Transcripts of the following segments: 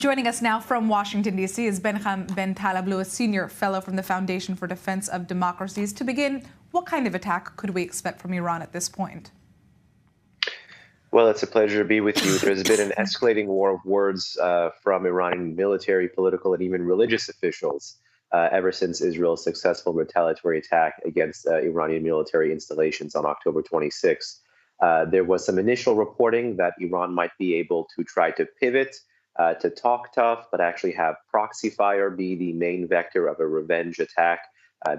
Joining us now from Washington, D.C. is Behnam Ben Taleblu, a senior fellow from the Foundation for Defense of Democracies. To begin, what kind of attack could we expect from Iran at this point? Well, it's a pleasure to be with you. There's been an escalating war of words from Iranian military, political, and even religious officials ever since Israel's successful retaliatory attack against Iranian military installations on October 26. There was some initial reporting that Iran might be able to try to pivot to talk tough, but actually have proxy fire be the main vector of a revenge attack.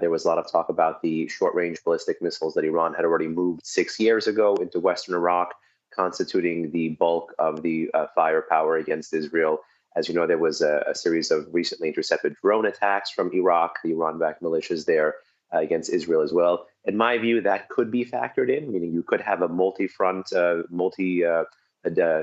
There was a lot of talk about the short-range ballistic missiles that Iran had already moved 6 years ago into western Iraq, constituting the bulk of the firepower against Israel. As you know, there was a series of recently intercepted drone attacks from Iraq, the Iran-backed militias there, against Israel as well. In my view, that could be factored in, meaning you could have a multi-front,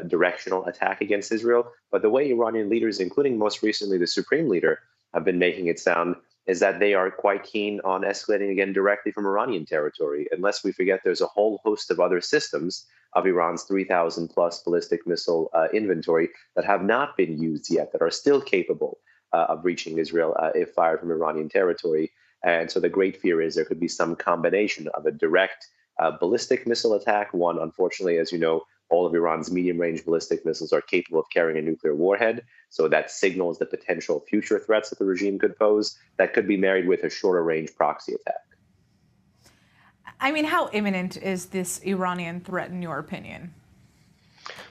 directional attack against Israel. But the way Iranian leaders, including most recently the supreme leader, have been making it sound is that they are quite keen on escalating again directly from Iranian territory. Unless we forget there's a whole host of other systems of Iran's 3,000 plus ballistic missile inventory that have not been used yet, that are still capable of reaching Israel if fired from Iranian territory. And so the great fear is there could be some combination of a direct ballistic missile attack. One, unfortunately, as you know, all of Iran's medium-range ballistic missiles are capable of carrying a nuclear warhead. So that signals the potential future threats that the regime could pose. That could be married with a shorter-range proxy attack. I mean, how imminent is this Iranian threat, in your opinion?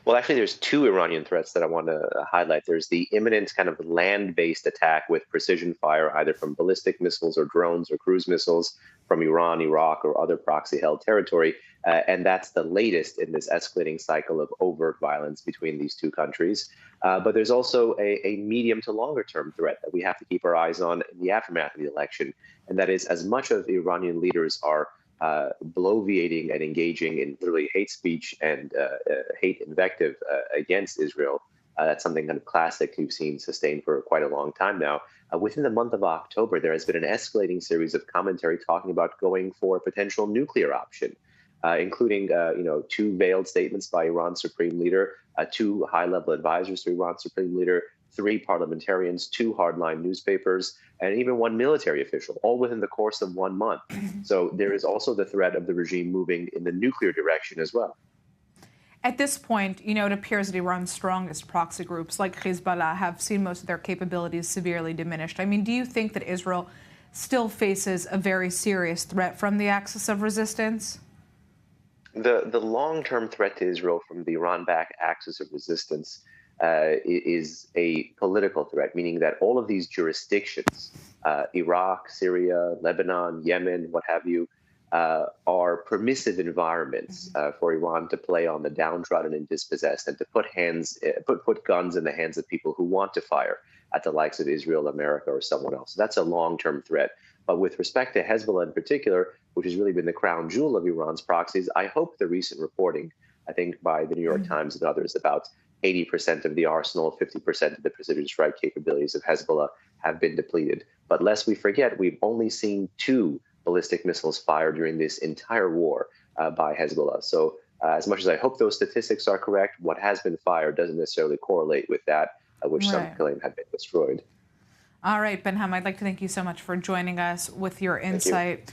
Well, actually, there's two Iranian threats that I want to highlight. There's the imminent kind of land-based attack with precision fire, either from ballistic missiles or drones or cruise missiles from Iran, Iraq, or other proxy-held territory. And that's the latest in this escalating cycle of overt violence between these two countries. But there's also a medium to longer term threat that we have to keep our eyes on in the aftermath of the election. And that is, as much as Iranian leaders are bloviating and engaging in literally hate speech and hate invective against Israel. That's something kind of classic we've seen sustained for quite a long time now. Within the month of October, there has been an escalating series of commentary talking about going for a potential nuclear option, including two veiled statements by Iran's supreme leader, two high-level advisors to Iran's supreme leader, 3 parliamentarians, 2 hardline newspapers, and even 1 military official, all within the course of 1 month. So there is also the threat of the regime moving in the nuclear direction as well. At this point, it appears that Iran's strongest proxy groups like Hezbollah have seen most of their capabilities severely diminished. I mean, do you think that Israel still faces a very serious threat from the axis of resistance? The long-term threat to Israel from the Iran-backed axis of resistance is a political threat, meaning that all of these jurisdictions, Iraq, Syria, Lebanon, Yemen, what have you, are permissive environments for Iran to play on the downtrodden and dispossessed, and to put guns in the hands of people who want to fire at the likes of Israel, America, or someone else. So that's a long-term threat. But with respect to Hezbollah in particular, which has really been the crown jewel of Iran's proxies, I hope the recent reporting, I think by the New York Times and others, about 80% of the arsenal, 50% of the precision strike capabilities of Hezbollah have been depleted. But lest we forget, we've only seen 2 ballistic missiles fired during this entire war by Hezbollah. So as much as I hope those statistics are correct, what has been fired doesn't necessarily correlate with that, which some claim have been destroyed. All right, Behnam, I'd like to thank you so much for joining us with your insight.